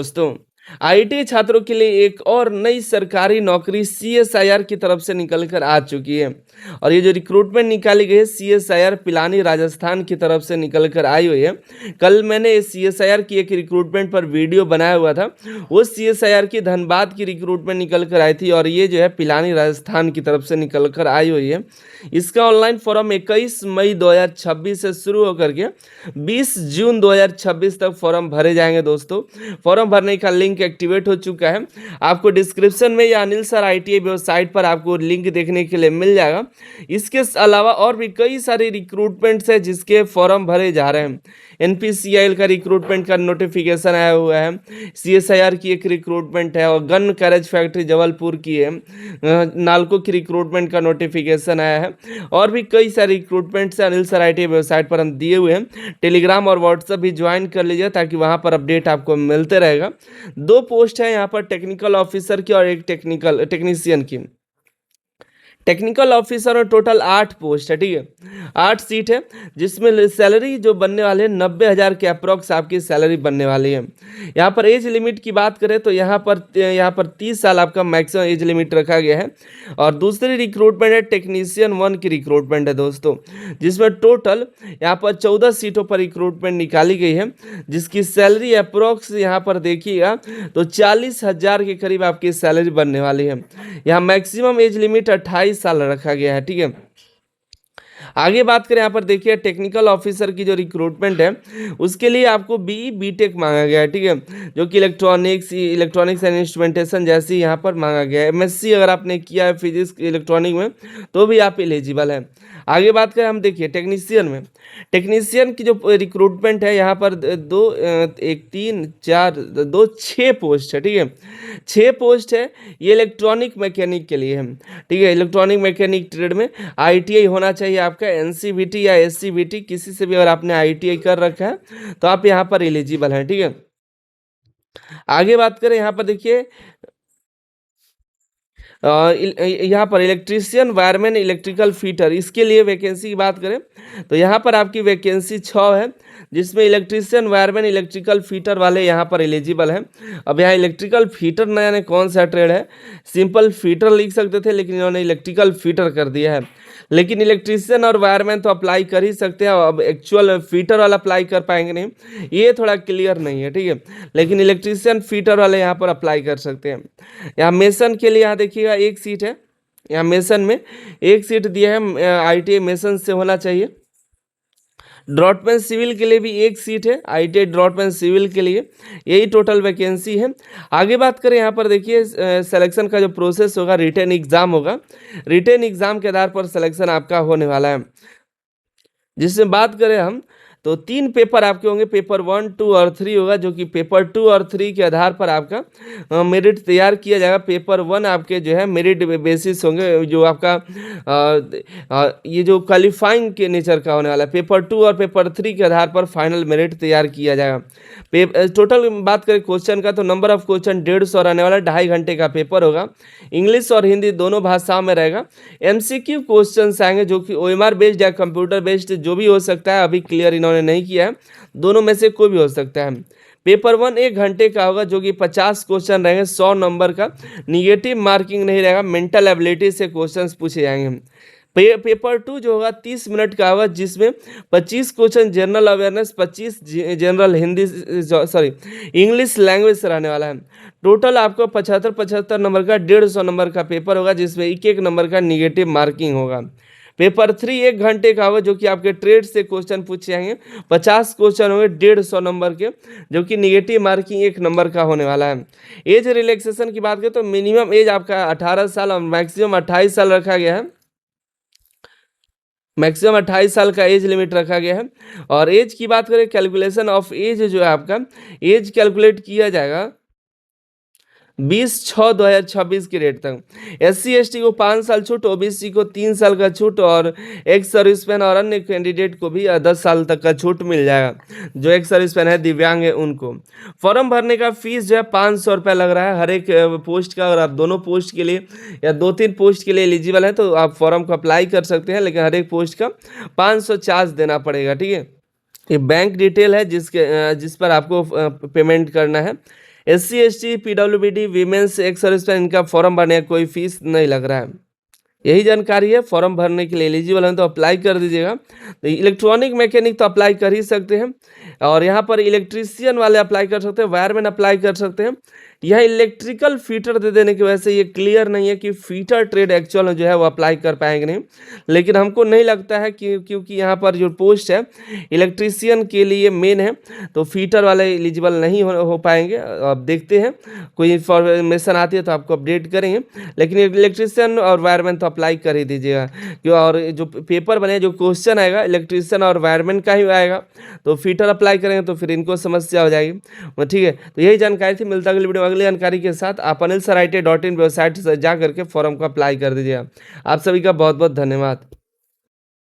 दोस्तों, आईटी छात्रों के लिए एक और नई सरकारी नौकरी सीएसआईआर की तरफ से निकल कर आ चुकी है। और ये जो रिक्रूटमेंट निकाली गई है सीएसआईआर पिलानी राजस्थान की तरफ से निकल कर आई हुई है। कल मैंने सीएसआईआर की एक रिक्रूटमेंट पर वीडियो बनाया हुआ था। वो सीएसआईआर की धनबाद की रिक्रूटमेंट निकल कर आई थी और ये जो है पिलानी राजस्थान की तरफ से निकल कर आई हुई है। इसका ऑनलाइन फॉर्म 21 मई 2026 से शुरू होकर के 20 जून 2026 तक फॉर्म भरे जाएंगे दोस्तों। फॉर्म भरने का लिंक एक्टिवेट हो चुका है। आपको डिस्क्रिप्शन में या अनिल सर आईटीआई वेबसाइट पर आपको लिंक देखने के लिए मिल जाएगा। इसके अलावा और भी कई सारे रिक्रूटमेंट्स हैं जिसके फॉर्म भरे जा रहे हैं। एनपीसीआईएल का रिक्रूटमेंट का नोटिफिकेशन आया हुआ है। सीएसआईआर की एक रिक्रूटमेंट है और गन कैरेज फैक्ट्री जबलपुर की है। नालको की रिक्रूटमेंट का नोटिफिकेशन आया है और भी कई सारे recruitments Anil sir ITI website पर हम दिए हुए हैं। टेलीग्राम और व्हाट्सएप भी ज्वाइन कर लीजिए ताकि वहाँ पर अपडेट आपको मिलते रहेगा। 2 पोस्ट है यहाँ पर टेक्निकल ऑफिसर की और एक टेक्नीशियन की। टेक्निकल ऑफिसर और टोटल 8 पोस्ट है, ठीक है, 8 सीट है जिसमें सैलरी जो बनने वाले हैं 90,000 के अप्रॉक्स आपकी सैलरी बनने वाली है। यहाँ पर एज लिमिट की बात करें तो यहाँ पर 30 साल आपका मैक्सिमम एज लिमिट रखा गया है। और दूसरी रिक्रूटमेंट है टेक्नीशियन 1 की रिक्रूटमेंट है दोस्तों, जिसमें टोटल यहाँ पर 14 सीटों पर रिक्रूटमेंट निकाली गई है, जिसकी सैलरी अप्रॉक्स यहाँ पर देखिएगा तो 40,000 के करीब आपकी सैलरी बनने वाली है। यहाँ मैक्सिमम एज लिमिट 28 साल रखा गया है, ठीक है। आगे बात करें यहाँ पर देखिए टेक्निकल ऑफिसर की जो रिक्रूटमेंट है उसके लिए आपको बीटेक मांगा गया है, ठीक है, जो कि इलेक्ट्रॉनिक्स एंड इंस्ट्रूमेंटेशन जैसी यहाँ पर मांगा गया है। एमएससी अगर आपने किया है फिजिक्स इलेक्ट्रॉनिक में तो भी आप एलिजिबल हैं। आगे बात करें हम देखिए टेक्नीशियन में, टेक्नीशियन की जो रिक्रूटमेंट है यहाँ पर 6 पोस्ट है, ठीक है, 6 पोस्ट है। ये इलेक्ट्रॉनिक मैकेनिक के लिए है, ठीक है। इलेक्ट्रॉनिक मैकेनिक ट्रेड में आईटीआई होना चाहिए आपका, एनसीवीटी या एससीवीटी किसी से भी अगर आपने आईटीआई कर रखा है तो आप यहाँ पर एलिजिबल हैं, ठीक है। आगे बात करें यहाँ पर देखिए यहाँ पर इलेक्ट्रीशियन वायरमैन इलेक्ट्रिकल फिटर इसके लिए वैकेंसी की बात करें तो यहाँ पर आपकी वैकेंसी 6 है, जिसमें इलेक्ट्रीशियन वायरमैन इलेक्ट्रिकल फिटर वाले यहाँ पर एलिजिबल हैं। अब यहाँ इलेक्ट्रिकल फिटर न जाने कौन सा ट्रेड है, सिंपल फिटर लिख सकते थे लेकिन इन्होंने इलेक्ट्रिकल फिटर कर दिया है। लेकिन इलेक्ट्रीशियन और वायरमैन तो अप्लाई कर ही सकते हैं, अब एक्चुअल फिटर वाला अप्लाई कर पाएंगे नहीं, ये थोड़ा क्लियर नहीं है, ठीक है। लेकिन इलेक्ट्रीशियन फिटर वाले यहाँ पर अप्लाई कर सकते हैं। यहाँ मेसन के लिए यहाँ देखिएगा 1 सीट है, यहाँ मेसन में 1 सीट दिया है, आईटीआई मेसन से होना चाहिए। ड्रॉटमैन सिविल के लिए भी 1 सीट है, आईटीआई ड्रॉटमैन सिविल के लिए, यही टोटल वैकेंसी है। आगे बात करें यहाँ पर देखिए सिलेक्शन का जो प्रोसेस होगा रिटन एग्जाम होगा, रिटन एग्जाम के आधार पर सिलेक्शन आपका होने वाला है। जिसमें बात करें हम तो 3 पेपर आपके होंगे, पेपर 1, 2 और 3 होगा, जो कि पेपर 2 और 3 के आधार पर आपका मेरिट तैयार किया जाएगा। पेपर 1 आपके जो है मेरिट बेसिस होंगे, जो आपका ये जो क्वालिफाइंग के नेचर का होने वाला है। पेपर 2 और पेपर 3 के आधार पर फाइनल मेरिट तैयार किया जाएगा। टोटल बात करें क्वेश्चन का तो नंबर ऑफ क्वेश्चन 150 रहने वाला, 2.5 घंटे का पेपर होगा, इंग्लिश और हिंदी दोनों भाषाओं में रहेगा। एमसीक्यू क्वेश्चंस आएंगे जो कि ओएमआर बेस्ड या कंप्यूटर बेस्ड जो भी हो सकता है, अभी क्लियर इन्होंने नहीं किया है, दोनों में से कोई भी हो सकता है। पेपर 1 1 घंटे का होगा जो कि 50 क्वेश्चन रहेंगे, 100 नंबर का, निगेटिव मार्किंग नहीं रहेगा, मेंटल एबिलिटी से क्वेश्चंस पूछे जाएंगे। पेपर 2 जो होगा 30 मिनट का होगा, जिसमें 25 question general awareness, 25 general Hindi English language से रहने वाला है। टोटल आपको 75 नंबर का 150 नंबर का पेपर होगा, जिसमें 1 नंबर का निगेटिव मार्किंग होगा। पेपर 3 1 घंटे का होगा जो कि आपके ट्रेड से क्वेश्चन पूछे जाएंगे, 50 क्वेश्चन होंगे 150 नंबर के, जो कि निगेटिव मार्किंग 1 नंबर का होने वाला है। एज रिलैक्सेशन की बात करें तो मिनिमम एज आपका 18 साल और मैक्सिमम 28 साल रखा गया है, मैक्सिमम 28 साल का एज लिमिट रखा गया है। और एज की बात करें, कैलकुलेशन ऑफ एज जो है आपका एज कैलकुलेट किया जाएगा 20/6/2026 के रेट तक। SC ST को 5 साल छूट, OBC को 3 साल का छूट और एक्स सर्विसमैन और अन्य कैंडिडेट को भी 10 साल तक का छूट मिल जाएगा। जो एक्स सर्विसमैन है, दिव्यांग है, उनको फॉर्म भरने का फीस जो है 500 रुपये लग रहा है हर एक पोस्ट का। अगर आप दोनों पोस्ट के लिए या 2-3 पोस्ट के लिए एलिजिबल है तो आप फॉर्म को अप्लाई कर सकते हैं, लेकिन हर एक पोस्ट का 500 चार्ज देना पड़ेगा, ठीक है। ये बैंक डिटेल है जिस पर आपको पेमेंट करना है। SC ST PWD women's ex serviceman इनका फॉर्म भरने का कोई फीस नहीं लग रहा है। यही जानकारी है। फॉर्म भरने के लिए एलिजिबल हैं तो अप्लाई कर दीजिएगा। तो इलेक्ट्रॉनिक मैकेनिक तो अप्लाई कर ही सकते हैं, और यहाँ पर इलेक्ट्रीशियन वाले अप्लाई कर सकते हैं, वायरमैन अप्लाई कर सकते हैं। यह इलेक्ट्रिकल फीटर दे देने की वजह से ये क्लियर नहीं है कि फीटर ट्रेड एक्चुअल में जो है वो अप्लाई कर पाएंगे नहीं, लेकिन हमको नहीं लगता है कि क्योंकि यहाँ पर जो पोस्ट है इलेक्ट्रीशियन के लिए मेन है, तो फीटर वाले एलिजिबल नहीं हो पाएंगे। अब देखते हैं, कोई इन्फॉर्मेशन आती है तो आपको अपडेट करेंगे, लेकिन इलेक्ट्रीशियन और वायरमैन तो अप्लाई कर ही दीजिएगा। क्यों, और जो पेपर बने, जो क्वेश्चन आएगा इलेक्ट्रीशियन और वायरमैन का ही आएगा, तो फीटर अप्लाई करेंगे तो फिर इनको समस्या हो जाएगी। ठीक है, तो यही जानकारी थी। मिलता अगली वीडियो अगली जानकारी के साथ। आप anilsaraite.in वेबसाइट से जा करके फॉर्म को अप्लाई कर दीजिएगा। आप सभी का बहुत बहुत धन्यवाद।